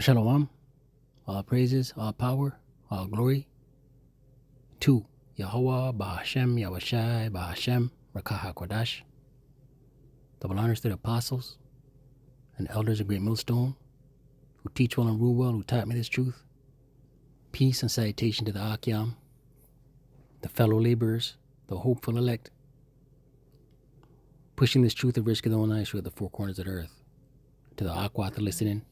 Shalom, all praises, all power, all glory to Yahweh, Bahashem, Yahushai, Bahashem, Rakah HaKodash. Double honors to the apostles and elders of Great Millstone who teach well and rule well, who taught me this truth. Peace and salutation to the Akyam, the fellow laborers, the hopeful elect, pushing this truth of risk of the own eyes through the four corners of the earth. To the Akwat, the listening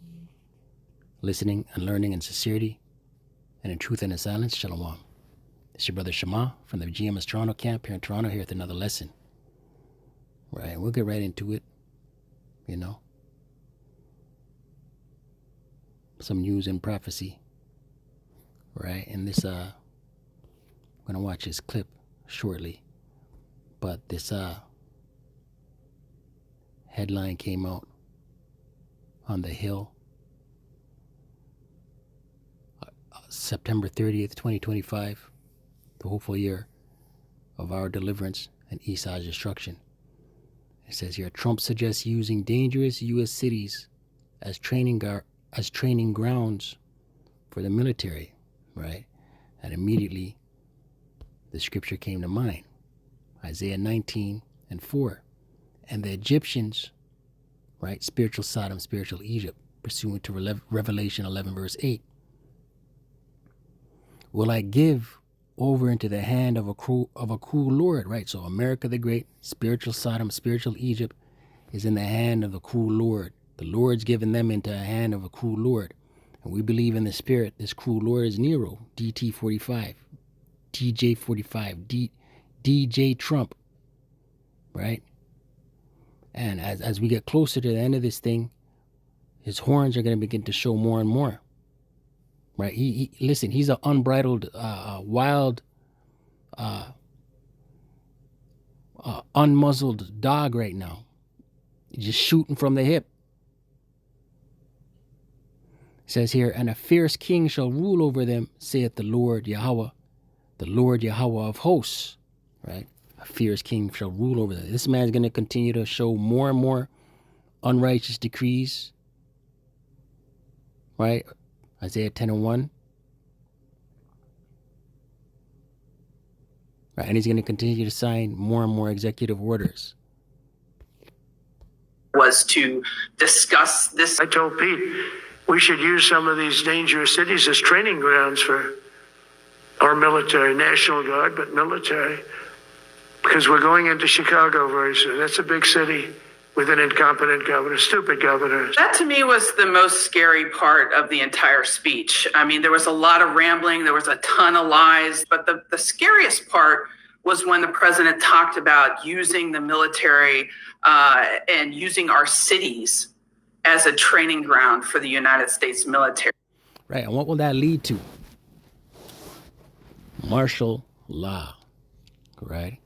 and learning in sincerity and in truth and in silence. Shalom. It's your brother Shema from the GMS Toronto camp here in Toronto, here with another lesson. Right, we'll get right into it, some news and prophecy. Right, and this, I'm going to watch this clip shortly, but this headline came out on The Hill, September 30th, 2025, the hopeful year of our deliverance and Esau's destruction. It says here, Trump suggests using dangerous U.S. cities as training grounds for the military, right? And immediately the scripture came to mind, Isaiah 19:4. And the Egyptians, right, spiritual Sodom, spiritual Egypt, pursuant to Revelation 11, verse 8. Will I give over into the hand of a cruel Lord, right? So America the Great, spiritual Sodom, spiritual Egypt, is in the hand of the cruel Lord. The Lord's given them into the hand of a cruel Lord. And we believe in the spirit, this cruel Lord is Nero, DT45, DJ45, DJ Trump, right? And as we get closer to the end of this thing, his horns are going to begin to show more and more. Right, listen. He's an unbridled, wild, unmuzzled dog right now. He's just shooting from the hip. It says here, and a fierce king shall rule over them, saith the Lord Yahweh of hosts. Right, a fierce king shall rule over them. This man's going to continue to show more and more unrighteous decrees. Right. Isaiah 10:1. Right, and he's going to continue to sign more and more executive orders. Was to discuss this. I told Pete we should use some of these dangerous cities as training grounds for our military, National Guard, but military, because we're going into Chicago very soon. That's a big city with an incompetent governor, stupid governor. That to me was the most scary part of the entire speech. I mean, there was a lot of rambling, there was a ton of lies, but the scariest part was when the president talked about using the military and using our cities as a training ground for the United States military. Right, and what will that lead to? Martial law, right?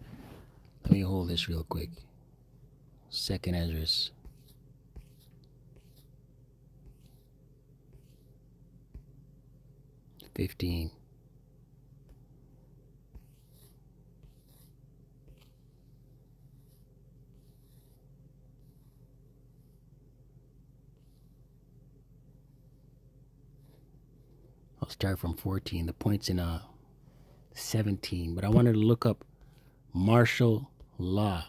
Let me hold this real quick. Second Esdras. $15. I'll start from 14. The point's in 17, but I wanted to look up martial law.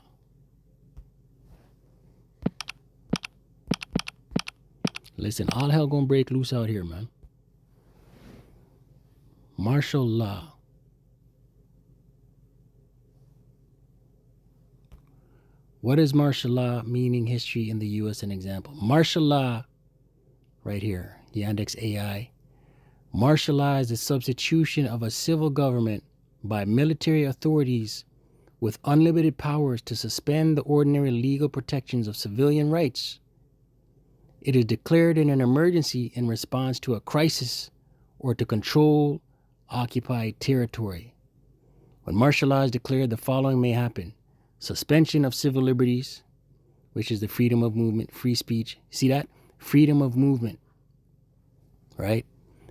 Listen, all hell gonna break loose out here, man. Martial law. What is martial law meaning history in the U.S. an example? Martial law, right here, Yandex AI. Martial law is the substitution of a civil government by military authorities with unlimited powers to suspend the ordinary legal protections of civilian rights. It is declared in an emergency in response to a crisis or to control occupied territory. When martial law is declared, the following may happen. Suspension of civil liberties, which is the freedom of movement, free speech. See that? Freedom of movement, right?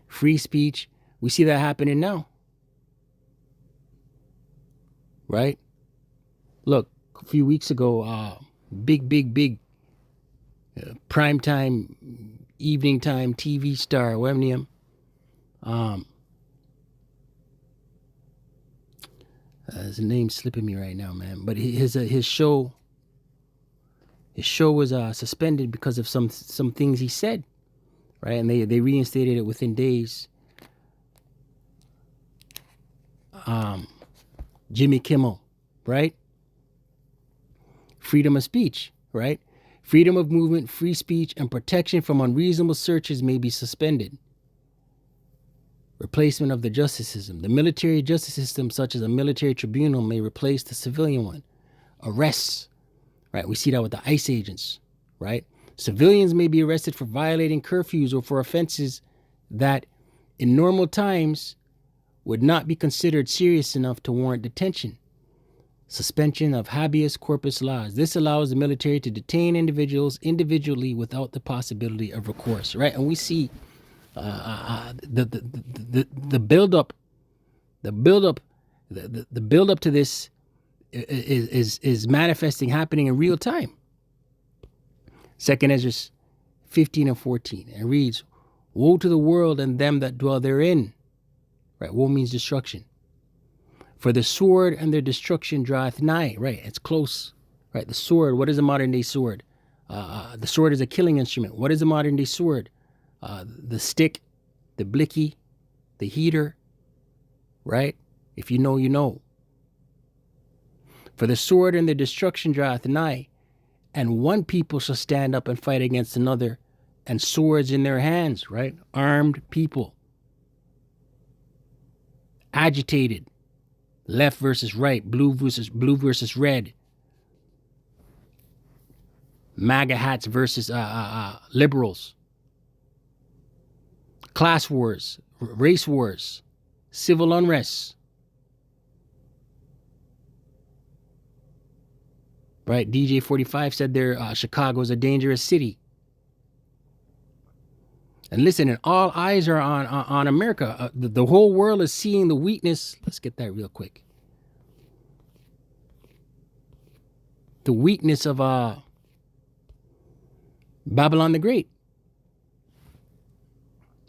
Free speech. We see that happening now, right? Look, a few weeks ago, big primetime evening time TV star, Wemnium. His name's slipping me right now, man. But his show was suspended because of some things he said, right? And they reinstated it within days. Jimmy Kimmel, right? Freedom of speech, right? Freedom of movement, free speech, and protection from unreasonable searches may be suspended. Replacement of the justice system. The military justice system, such as a military tribunal, may replace the civilian one. Arrests, right? We see that with the ICE agents, right? Civilians may be arrested for violating curfews or for offenses that in normal times would not be considered serious enough to warrant detention. Suspension of habeas corpus laws. This allows the military to detain individuals individually without the possibility of recourse, right? And we see the build up to this is manifesting, happening in real time. 2 Ezra 15 and 14, and reads, "Woe to the world and them that dwell therein." Right, woe means destruction. "For the sword and their destruction draweth nigh." Right, it's close. Right, the sword. What is a modern day sword? The sword is a killing instrument. What is a modern day sword? The stick, the blicky, the heater, right? If you know, you know. "For the sword and the destruction draweth nigh, and one people shall stand up and fight against another, and swords in their hands," right? Armed people. Agitated. Left versus right, blue versus red. MAGA hats versus liberals. Class wars, race wars, civil unrest. Right, DJ 45 said Chicago is a dangerous city. And listen, and all eyes are on America. The whole world is seeing the weakness. Let's get that real quick. The weakness of Babylon the Great.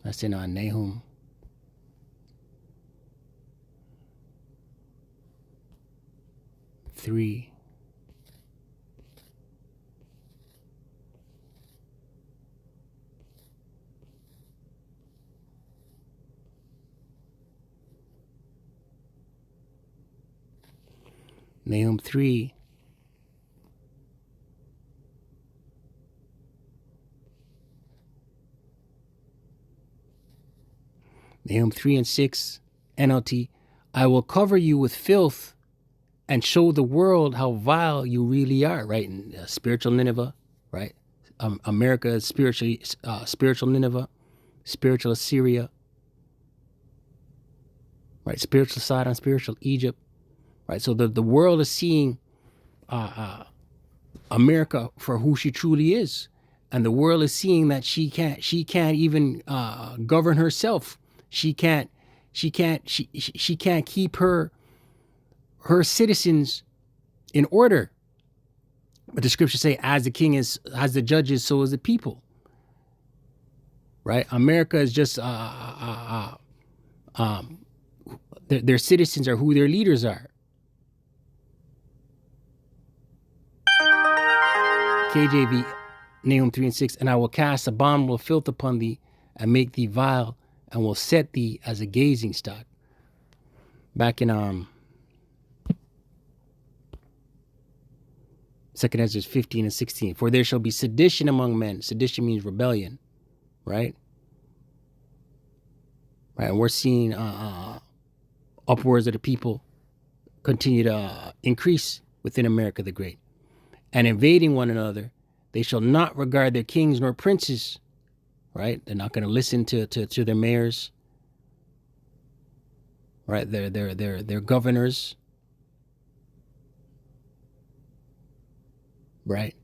That's in Nahum. Three. Nahum 3. Nahum 3 and 6, NLT. "I will cover you with filth and show the world how vile you really are." Right? And, spiritual Nineveh, right? America is spiritual Nineveh, spiritual Assyria, right? Spiritual Sodom, spiritual Egypt, right? So the world is seeing America for who she truly is, and the world is seeing that she can't even govern herself. She can't keep her citizens in order. But the scriptures say, as the king is, as the judge is, so is the people. Right? America is just their citizens are who their leaders are. KJV, Nahum 3 and 6, "And I will cast abominable filth upon thee, and make thee vile, and will set thee as a gazing stock." Back in 2 Ezra 15 and 16, "For there shall be sedition among men." Sedition means rebellion, right? Right, and we're seeing upwards of the people continue to increase within America the Great. "And invading one another, they shall not regard their kings nor princes." Right? They're not going to listen to their mayors. Right? Their governors. Right?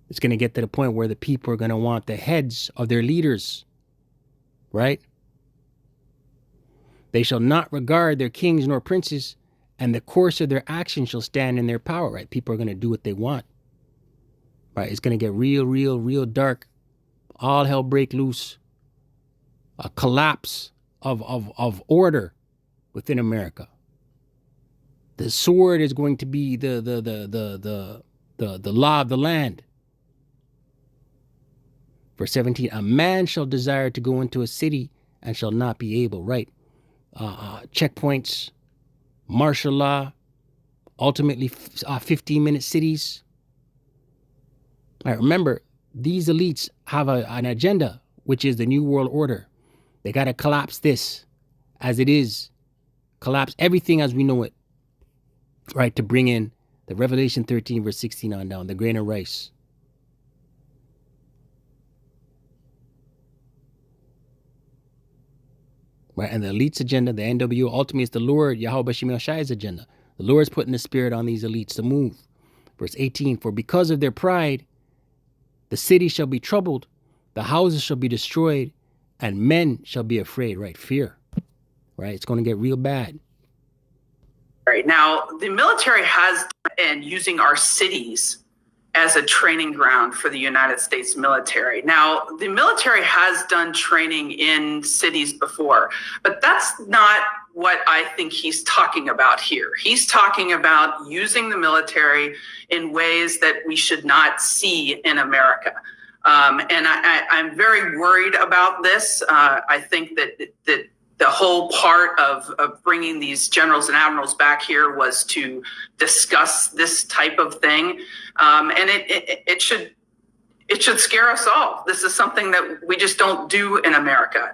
It's going to get to the point where the people are going to want the heads of their leaders. Right? "They shall not regard their kings nor princes, and the course of their action shall stand in their power." Right? People are going to do what they want. Right? It's going to get real dark all hell break loose, a collapse of order within America. The sword is going to be the law of the land. Verse 17, a man shall desire to go into a city and shall not be able, right? Checkpoints, martial law, ultimately 15-minute cities. All right, remember, these elites have an agenda, which is the New World Order. They got to collapse this as it is, collapse everything as we know it, right, to bring in the Revelation 13, verse 16 on down, the grain of rice. Right, and the elites' agenda, the NWO, ultimately it's the Lord, Yahweh Bashim Shai's agenda. The Lord's putting the spirit on these elites to move. Verse 18, for because of their pride, the city shall be troubled, the houses shall be destroyed, and men shall be afraid, right? Fear, right? It's going to get real bad. Right. Now, the military has been using our cities as a training ground for the United States military. Now, the military has done training in cities before, but that's not what I think he's talking about here. He's talking about using the military in ways that we should not see in America. And I'm very worried about this. I think that the whole part of bringing these generals and admirals back here was to discuss this type of thing. And it should scare us all. This is something that we just don't do in America.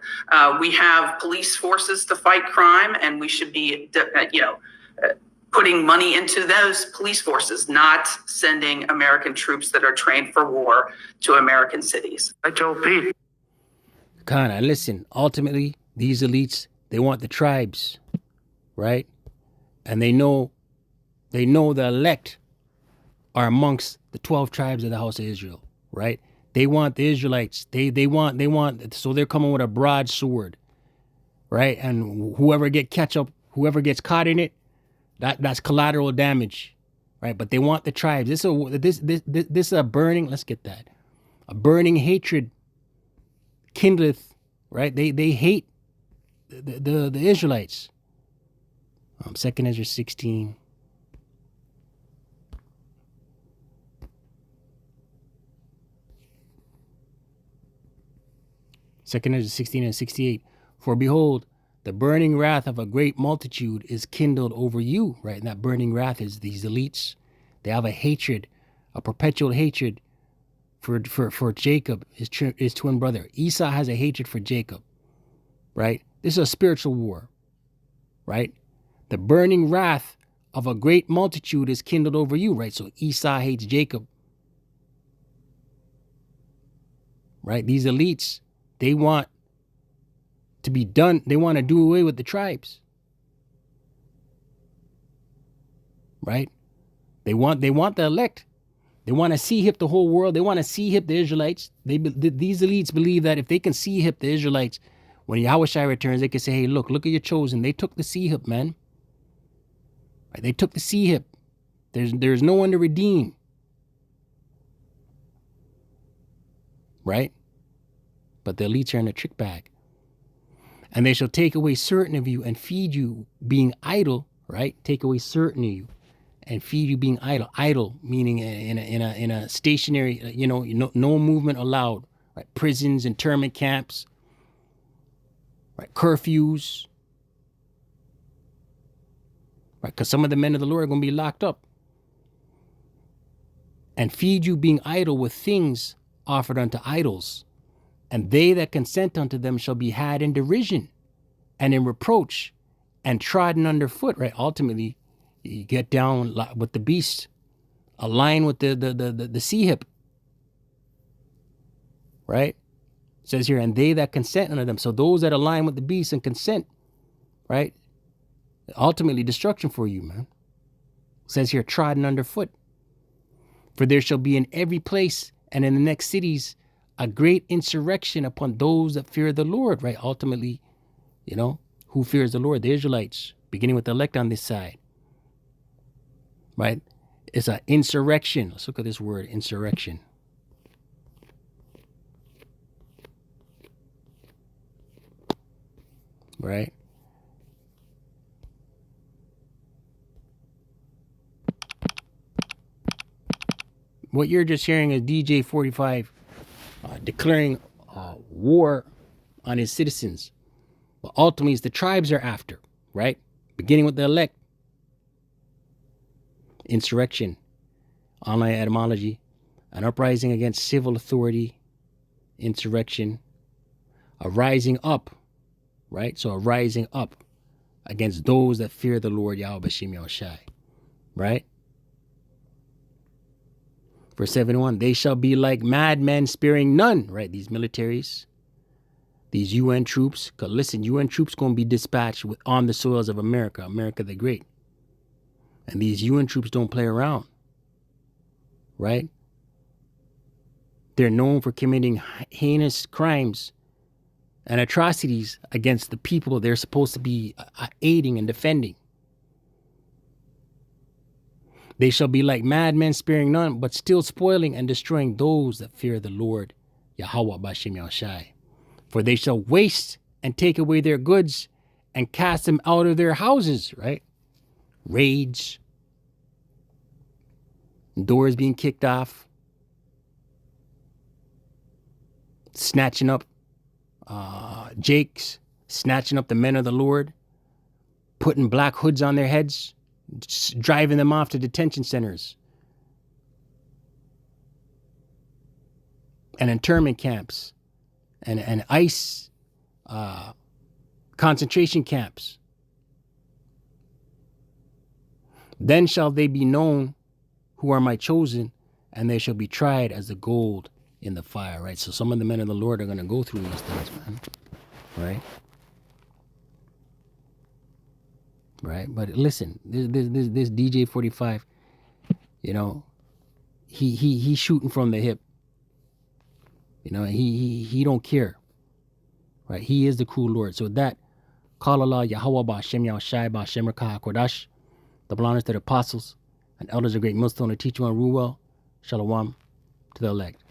We have police forces to fight crime, and we should be, putting money into those police forces, not sending American troops that are trained for war to American cities. I told Pete. Kana, listen, ultimately, these elites, they want the tribes, right? And they know the elect are amongst the 12 tribes of the house of Israel, right? They want the Israelites. They want, so they're coming with a broadsword, right? And whoever gets caught in it, that's collateral damage, right? But they want the tribes. This is a burning, let's get that. A burning hatred kindleth, right? They hate the Israelites. 2nd Ezra 16. Second Ezra 16 and 68. For behold, the burning wrath of a great multitude is kindled over you, right? And that burning wrath is these elites. They have a hatred, a perpetual hatred for Jacob, his twin brother. Esau has a hatred for Jacob, right? This is a spiritual war, right? The burning wrath of a great multitude is kindled over you, right? So Esau hates Jacob, right? These elites, they want to be done. They want to do away with the tribes, right? They want the elect. They want to see-hip the whole world. They want to see-hip the Israelites. These elites believe that if they can see-hip the Israelites, when Yahushua returns, they can say, hey, look at your chosen. They took the see-hip, man. Right? They took the see-hip. There's no one to redeem. Right? But the elites are in a trick bag. And they shall take away certain of you and feed you being idle, right? Take away certain of you and feed you being idle. Idle meaning in a stationary, no movement allowed. Right? Prisons, internment camps, right? Curfews. Right? Because some of the men of the Lord are going to be locked up. And feed you being idle with things offered unto idols. And they that consent unto them shall be had in derision and in reproach and trodden underfoot, right? Ultimately, you get down with the beast, align with the sea-hip, right? It says here, and they that consent unto them. So those that align with the beast and consent, right? Ultimately, destruction for you, man. It says here, trodden underfoot. For there shall be in every place and in the next cities a great insurrection upon those that fear the Lord, right? Ultimately, who fears the Lord? The Israelites, beginning with the elect on this side, right? It's an insurrection. Let's look at this word, insurrection. right? What you're just hearing is DJ 45 declaring war on his citizens. But ultimately, it's the tribes are after, right? Beginning with the elect. Insurrection, online etymology, an uprising against civil authority, insurrection, a rising up, right? So a rising up against those that fear the Lord Yahweh B'Shem Yahushai, right? Verse 71, they shall be like madmen sparing none, right? These militaries, these UN troops, because listen, UN troops going to be dispatched on the soils of America, America the Great. And these UN troops don't play around, right? They're known for committing heinous crimes and atrocities against the people they're supposed to be aiding and defending. They shall be like madmen sparing none, but still spoiling and destroying those that fear the Lord, Yahweh B'Shem Yahushai. For they shall waste and take away their goods and cast them out of their houses, right? Raids, doors being kicked off, snatching up jakes, snatching up the men of the Lord, putting black hoods on their heads, driving them off to detention centers and internment camps and ICE concentration camps. Then shall they be known who are my chosen, and they shall be tried as the gold in the fire, right? So some of the men of the Lord are going to go through these things, man, right? Right? But listen, this DJ 45, you know, he's shooting from the hip. You know, he don't care. Right? He is the cruel Lord. So that, call Allah Yahweh B'Shem Yahushai B'Shem Rekah HaKodash, the honors to the apostles and elders of great millstone to teach you and rule well. Shalom to the elect.